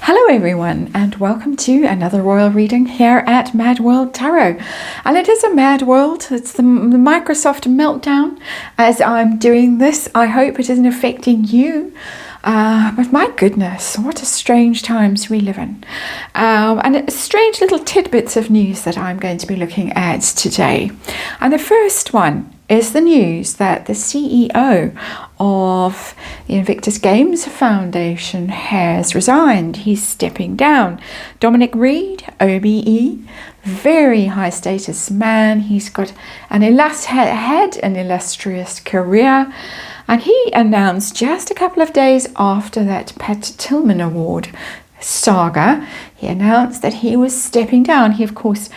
Hello everyone, and welcome to another royal reading here at Mad World Tarot. And it is a mad world. It's the Microsoft meltdown as I'm doing this. I hope it isn't affecting you. But my goodness, what a strange times we live in. And strange little tidbits of news that I'm going to be looking at today. And the first one is the news that the CEO of the Invictus Games Foundation has resigned. He's stepping down. Dominic Reed, OBE, very high status man. He's got had an illustrious career. And he announced just a couple of days after that Pat Tillman Award saga, he announced that he was stepping down. He, of course,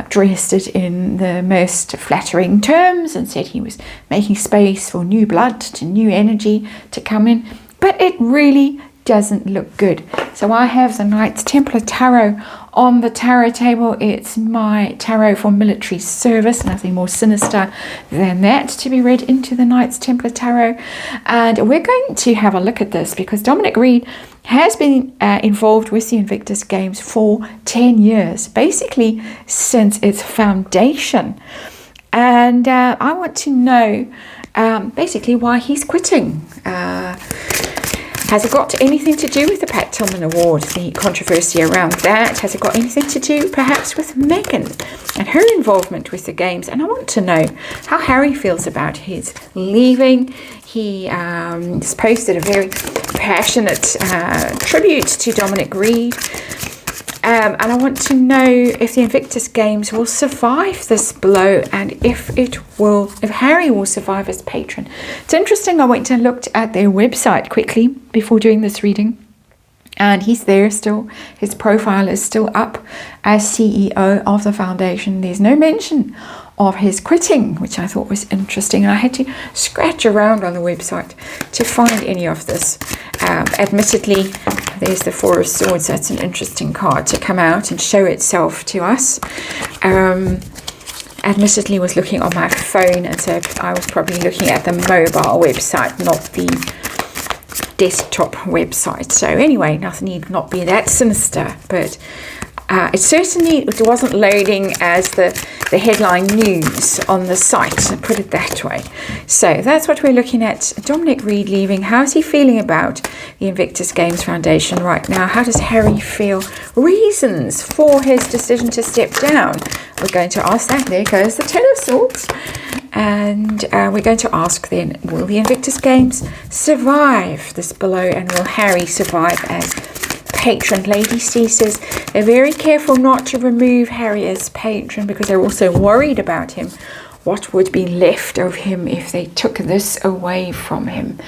dressed it in the most flattering terms and said he was making space for new blood, to new energy to come in. But it really doesn't look good. So I have the Knights Templar Tarot on the tarot table. It's my tarot for military service, nothing more sinister than that to be read into the Knights Templar Tarot. And we're going to have a look at this because Dominic Reed has been involved with the Invictus Games for 10 years, basically since its foundation. And I want to know basically why he's quitting. Has it got anything to do with the Pat Tillman Award, the controversy around that? Has it got anything to do perhaps with Meghan and her involvement with the games? And I want to know how Harry feels about his leaving. He has posted a very passionate tribute to Dominic Reed. And I want to know if the Invictus Games will survive this blow and if Harry will survive as patron. It's interesting, I went and looked at their website quickly before doing this reading. And he's there still. His profile is still up as CEO of the foundation. There's no mention of his quitting, which I thought was interesting. And I had to scratch around on the website to find any of this. Admittedly, there's the Four of Swords. That's an interesting card to come out and show itself to us. Admittedly, was looking on my phone, and so I was probably looking at the mobile website, not the desktop website. So anyway, nothing need not be that sinister, but it certainly wasn't loading as the headline news on the site, put it that way. So that's what we're looking at. Dominic Reed leaving. How's he feeling about the Invictus Games Foundation right now? How does Harry feel? Reasons for his decision to step down. We're going to ask that. There goes the Ten of Swords. And we're going to ask then, will the Invictus Games survive this blow, and will Harry survive as patron? Lady C says they're very careful not to remove Harry as patron because they're also worried about him. What would be left of him if they took this away from him?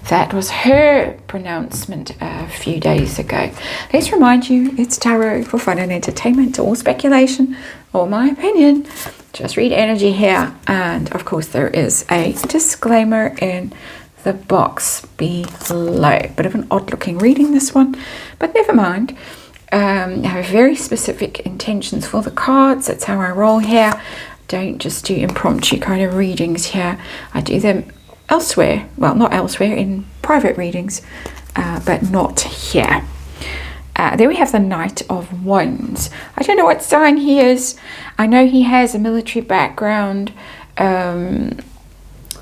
That was her pronouncement a few days ago. Let's remind you, it's tarot for fun and entertainment, all speculation or my opinion. Just read energy here. And of course there is a disclaimer in the box below. Bit of an odd looking reading, this one, but never mind. I have very specific intentions for the cards. That's how I roll here. Don't just do impromptu kind of readings here. I do them elsewhere. Well, not elsewhere, in private readings, but not here. There we have the Knight of Wands. I don't know what sign he is. I know he has a military background.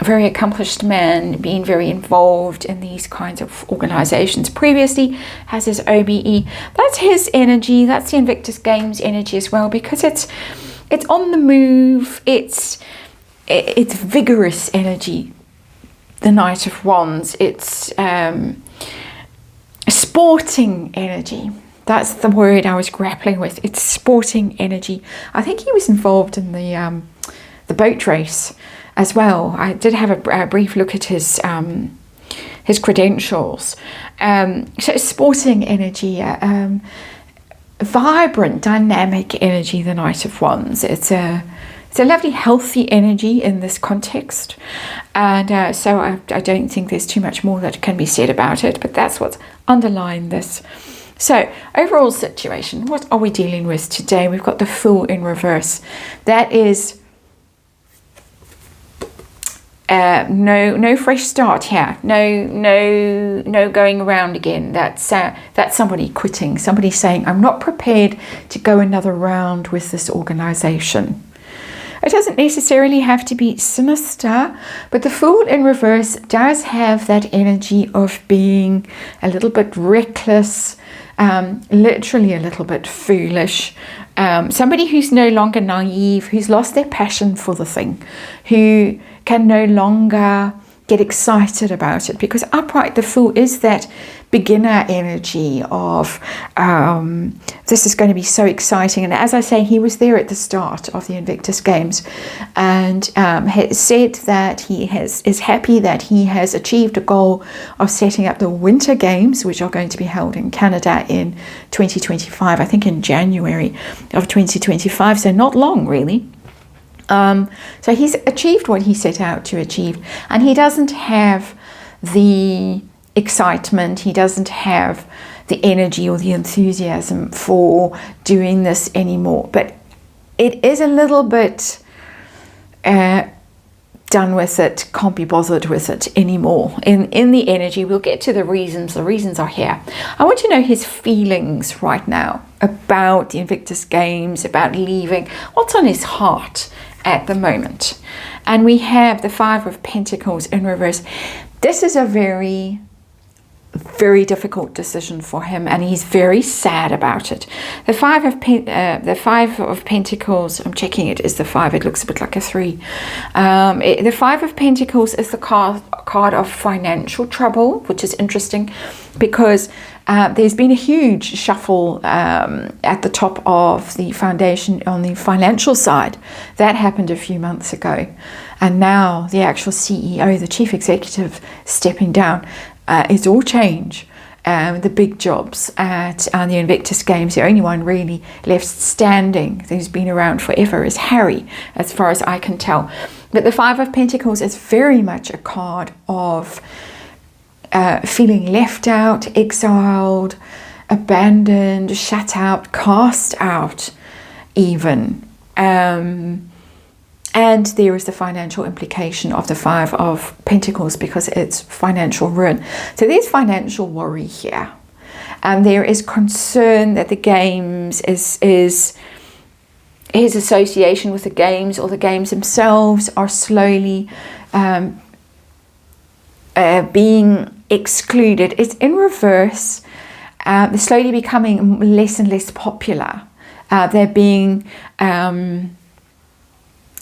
A very accomplished man, being very involved in these kinds of organizations previously, has his OBE. That's his energy. That's the Invictus Games energy as well, because it's on the move. It's vigorous energy. The Knight of Wands. It's sporting energy. That's the word I was grappling with. It's sporting energy. I think he was involved in the boat race as well. I did have a brief look at his credentials. So sporting energy, vibrant, dynamic energy, the Knight of Wands. It's a lovely, healthy energy in this context. And so I don't think there's too much more that can be said about it, but that's what's underlying this. So, overall situation, what are we dealing with today? We've got the Fool in reverse. That is No fresh start here. No going around again. That's somebody quitting. Somebody saying, I'm not prepared to go another round with this organization. It doesn't necessarily have to be sinister, but the Fool in reverse does have that energy of being a little bit reckless, literally a little bit foolish. Somebody who's no longer naive, who's lost their passion for the thing, who can no longer get excited about it, because upright the Fool is that beginner energy of this is going to be so exciting. And as I say, he was there at the start of the Invictus Games and has said that he is happy that he has achieved a goal of setting up the Winter Games, which are going to be held in Canada in 2025, I think in January of 2025, so not long really. So he's achieved what he set out to achieve, and he doesn't have the excitement, he doesn't have the energy or the enthusiasm for doing this anymore. But it is a little bit done with it, can't be bothered with it anymore. In the energy, we'll get to the reasons. The reasons are here. I want to know his feelings right now about the Invictus Games, about leaving. What's on his heart at the moment? And we have the Five of Pentacles in reverse. This is a very difficult decision for him, and he's very sad about it. The Five of Pentacles, I'm checking it, is the 5. It looks a bit like a 3. The Five of Pentacles is the card of financial trouble, which is interesting because there's been a huge shuffle at the top of the foundation on the financial side. That happened a few months ago. And now the actual CEO, the chief executive, stepping down. It's all change. The big jobs at the Invictus Games, the only one really left standing who's been around forever is Harry, as far as I can tell. But the Five of Pentacles is very much a card of feeling left out, exiled, abandoned, shut out, cast out even. And there is the financial implication of the Five of Pentacles because it's financial ruin. So there's financial worry here. And there is concern that the games is his association with the games or the games themselves are slowly being excluded. It's in reverse. They're slowly becoming less and less popular. They're being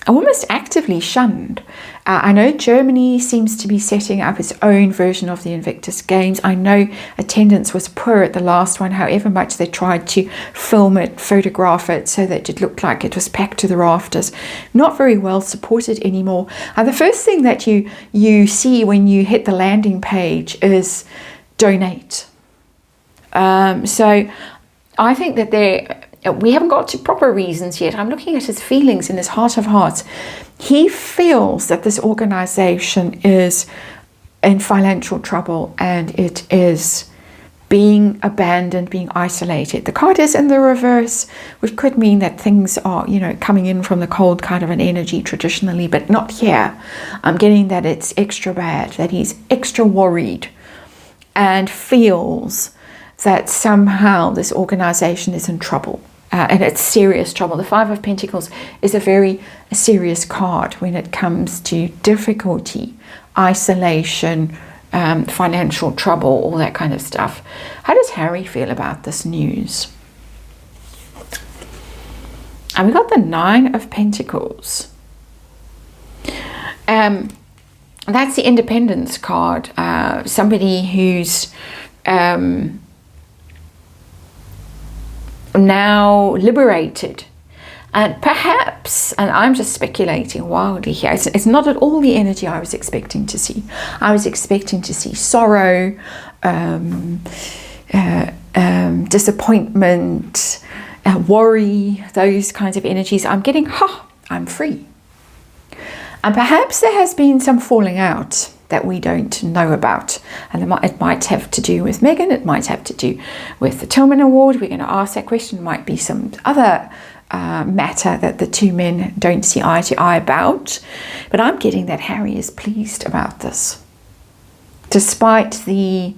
almost actively shunned. I know Germany seems to be setting up its own version of the Invictus Games. I know attendance was poor at the last one, however much they tried to film it, photograph it, so that it looked like it was packed to the rafters. Not very well supported anymore. And the first thing that you see when you hit the landing page is donate. So I think that we haven't got to proper reasons yet. I'm looking at his feelings in his heart of hearts. He feels that this organization is in financial trouble and it is being abandoned, being isolated. The card is in the reverse, which could mean that things are, coming in from the cold kind of an energy traditionally, but not here. I'm getting that it's extra bad, that he's extra worried and feels that somehow this organization is in trouble. And it's serious trouble. The Five of Pentacles is a very serious card when it comes to difficulty, isolation, financial trouble, all that kind of stuff. How does Harry feel about this news? And we got the Nine of Pentacles. That's the independence card. Somebody who's now liberated, and perhaps, and I'm just speculating wildly here, it's not at all the energy I was expecting to see. I was expecting to see sorrow, disappointment, worry, those kinds of energies. I'm getting, I'm free. And perhaps there has been some falling out that we don't know about. And it might have to do with Meghan, it might have to do with the Tillman Award. We're going to ask that question. It might be some other matter that the two men don't see eye to eye about. But I'm getting that Harry is pleased about this, despite the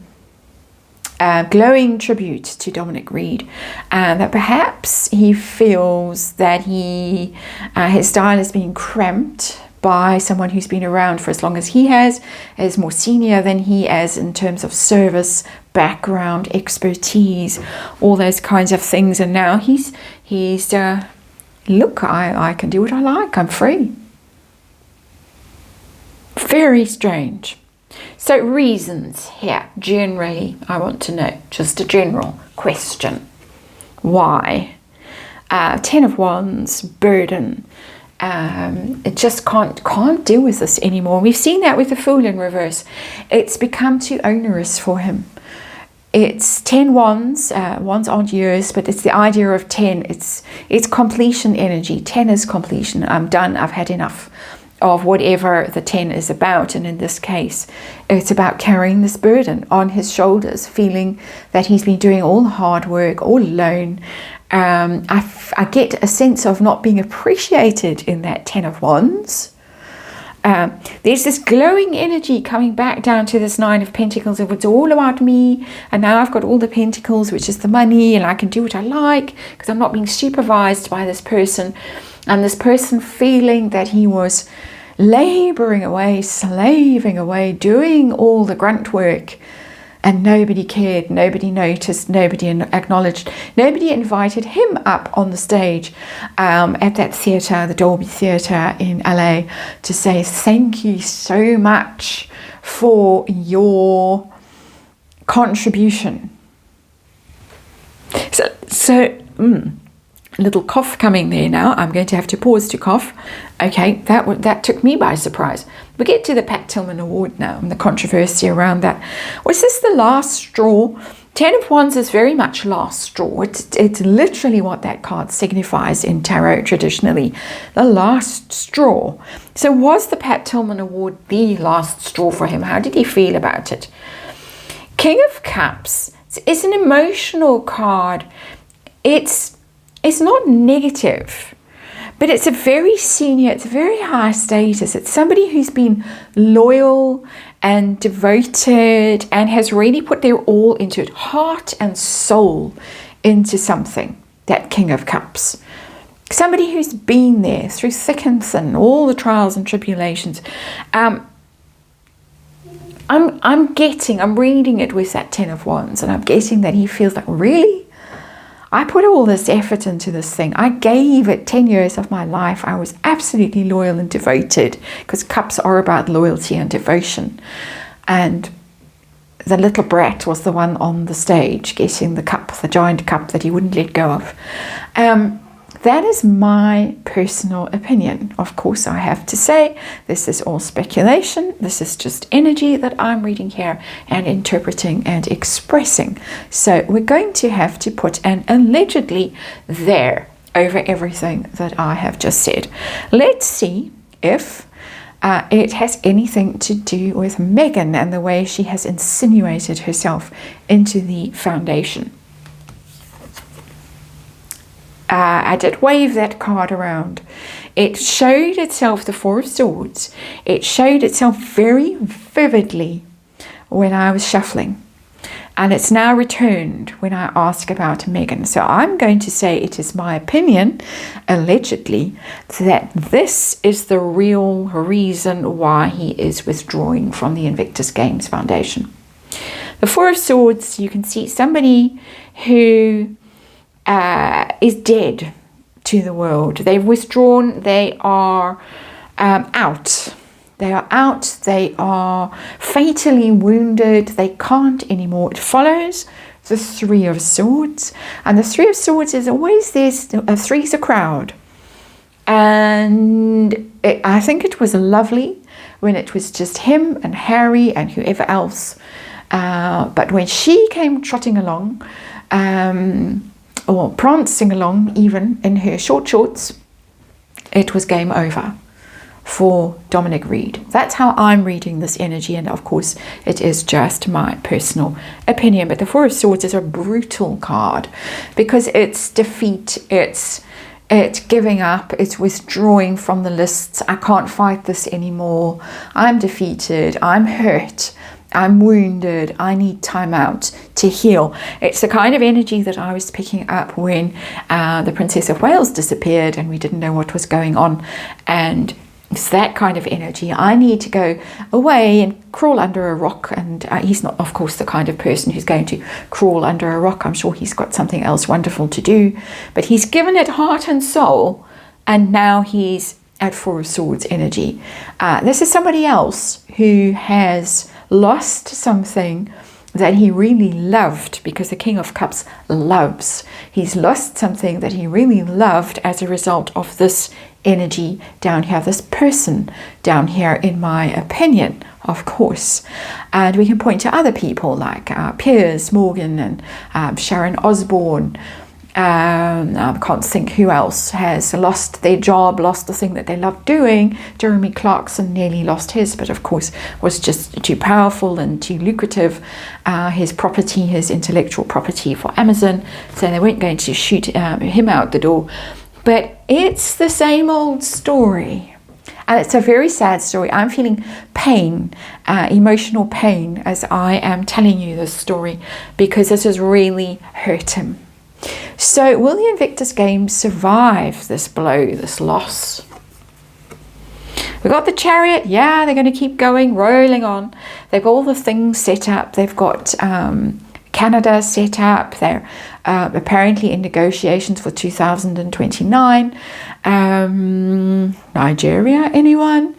glowing tribute to Dominic Reed, and that perhaps he feels that his style has been cramped by someone who's been around for as long as he has, is more senior than he is in terms of service, background, expertise, all those kinds of things. And now he's look, I can do what I like, I'm free. Very strange. So reasons here, generally, I want to know, just a general question. Why? 10 of Wands, burden. It just can't deal with this anymore. We've seen that with the Fool in reverse. It's become too onerous for him. It's 10 wands. Wands aren't yours, but it's the idea of 10. It's completion energy. 10 is completion. I'm done. I've had enough of whatever the 10 is about. And in this case, it's about carrying this burden on his shoulders, feeling that he's been doing all the hard work all alone. I get a sense of not being appreciated in that 10 of Wands. There's this glowing energy coming back down to this 9 of Pentacles. It's all about me, and now I've got all the Pentacles, which is the money, and I can do what I like because I'm not being supervised by this person. And this person feeling that he was laboring away, slaving away, doing all the grunt work, and nobody cared, nobody noticed, nobody acknowledged, nobody invited him up on the stage at that theatre, the Dolby Theatre in LA, to say thank you so much for your contribution. So a little cough coming there now. I'm going to have to pause to cough. Okay, that took me by surprise. We get to the Pat Tillman Award now and the controversy around that. Was this the last straw? 10 of Wands is very much last straw. It's literally what that card signifies in tarot traditionally, the last straw. So was the Pat Tillman Award the last straw for him? How did he feel about it? King of Cups is an emotional card. It's not negative, but it's a very senior, it's a very high status. It's somebody who's been loyal and devoted and has really put their all into it, heart and soul into something, that King of Cups. Somebody who's been there through thick and thin, all the trials and tribulations. I'm reading it with that 10 of Wands, and I'm getting that he feels like, really? I put all this effort into this thing. I gave it 10 years of my life. I was absolutely loyal and devoted, because cups are about loyalty and devotion. And the little brat was the one on the stage getting the cup, the giant cup that he wouldn't let go of. That is my personal opinion. Of course, I have to say, this is all speculation. This is just energy that I'm reading here and interpreting and expressing. So we're going to have to put an allegedly there over everything that I have just said. Let's see if it has anything to do with Meghan and the way she has insinuated herself into the foundation. I did wave that card around. It showed itself, the Four of Swords. It showed itself very vividly when I was shuffling. And it's now returned when I ask about Meghan. So I'm going to say it is my opinion, allegedly, that this is the real reason why he is withdrawing from the Invictus Games Foundation. The Four of Swords, you can see somebody who is dead to the world. They've withdrawn. They are out. They are out. They are fatally wounded. They can't anymore. It follows the Three of Swords. And the Three of Swords is always this. A three is a crowd. And I think it was lovely when it was just him and Harry and whoever else. But when she came trotting along, or prancing along even in her short shorts, it was game over for Dominic Reed. That's how I'm reading this energy, and of course it is just my personal opinion. But the Four of Swords is a brutal card because it's defeat, it's giving up, it's withdrawing from the lists. I can't fight this anymore. I'm defeated, I'm hurt, I'm wounded, I need time out to heal. It's the kind of energy that I was picking up when the Princess of Wales disappeared and we didn't know what was going on. And it's that kind of energy. I need to go away and crawl under a rock. And he's not, of course, the kind of person who's going to crawl under a rock. I'm sure he's got something else wonderful to do. But he's given it heart and soul. And now he's at Four of Swords energy. This is somebody else who has lost something that he really loved, because the King of Cups loves. He's lost something that he really loved as a result of this energy down here, this person down here, in my opinion, of course. And we can point to other people like Piers Morgan and Sharon Osbourne. I can't think who else has lost their job, lost the thing that they loved doing. Jeremy Clarkson nearly lost his, but of course was just too powerful and too lucrative. His property, his intellectual property for Amazon, so they weren't going to shoot him out the door. But it's the same old story. And it's a very sad story. I'm feeling pain, emotional pain, as I am telling you this story, because this has really hurt him. So will the Invictus Games survive this blow, this loss? We got the Chariot. Yeah, they're going to keep going, rolling on. They've got all the things set up. They've got Canada set up. They're apparently in negotiations for 2029. Nigeria, anyone?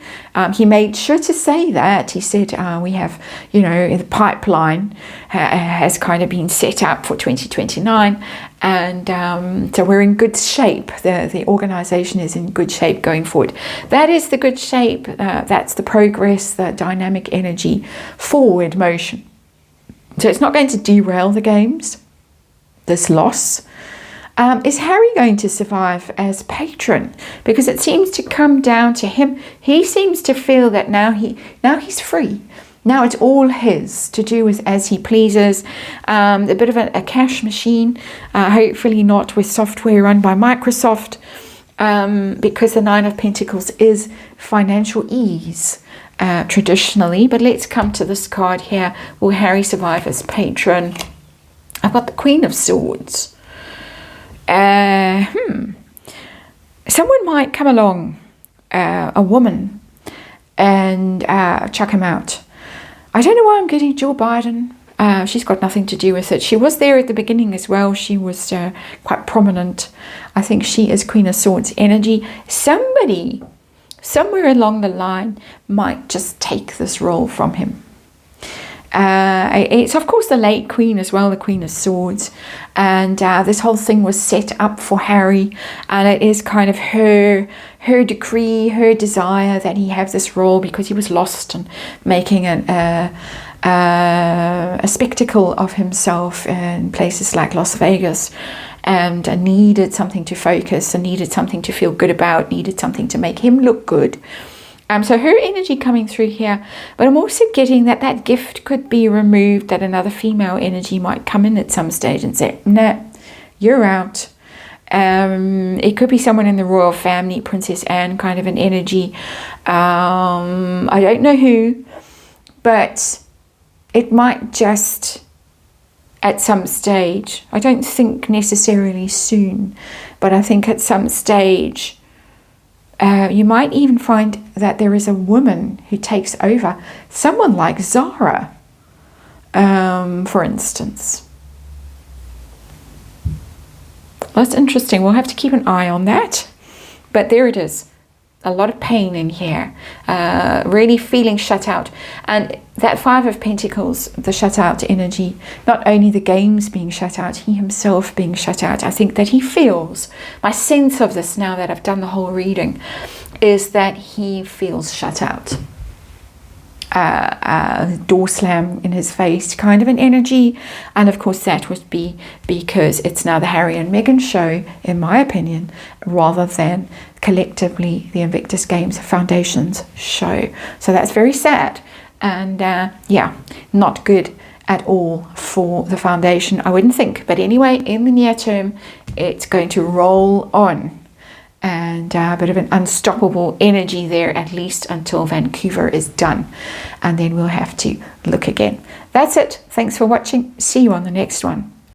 He made sure to say that. He said we have, the pipeline has kind of been set up for 2029. And so we're in good shape. The organization is in good shape going forward. That is the good shape. That's the progress, the dynamic energy, forward motion. So it's not going to derail the games, this loss. Is Harry going to survive as patron? Because it seems to come down to him. He seems to feel that now he's free. Now it's all his to do as he pleases. A bit of a cash machine, hopefully not with software run by Microsoft, because the Nine of Pentacles is financial ease traditionally. But let's come to this card here. Will Harry survive as patron? I've got the Queen of Swords. Someone might come along, a woman, and chuck him out. I don't know why I'm getting Jill Biden. She's got nothing to do with it. She was there at the beginning as well. She was quite prominent. I think she is Queen of Swords energy. Somebody, somewhere along the line, might just take this role from him. It's of course the late Queen as well, the Queen of Swords, and this whole thing was set up for Harry, and it is kind of her decree, her desire that he have this role, because he was lost and making a spectacle of himself in places like Las Vegas, and needed something to focus, and needed something to feel good about, needed something to make him look good. So her energy coming through here, but I'm also getting that gift could be removed, that another female energy might come in at some stage and say, nah, you're out. It could be someone in the royal family, Princess Anne kind of an energy. I don't know who, but it might just at some stage, I don't think necessarily soon, but I think at some stage, you might even find that there is a woman who takes over, someone like Zara, for instance. That's interesting. We'll have to keep an eye on that. But there it is. A lot of pain in here. Really feeling shut out. And that Five of Pentacles, the shut out energy, not only the games being shut out, he himself being shut out. I think that he feels, my sense of this now that I've done the whole reading, is that he feels shut out. door slam in his face kind of an energy. And of course that would be because it's now the Harry and Meghan show, in my opinion, rather than collectively the Invictus Games Foundation's show. So that's very sad, and yeah, not good at all for the foundation, I wouldn't think. But anyway, in the near term, it's going to roll on, and a bit of an unstoppable energy there, at least until Vancouver is done, and then we'll have to look again. That's it. Thanks for watching. See you on the next one.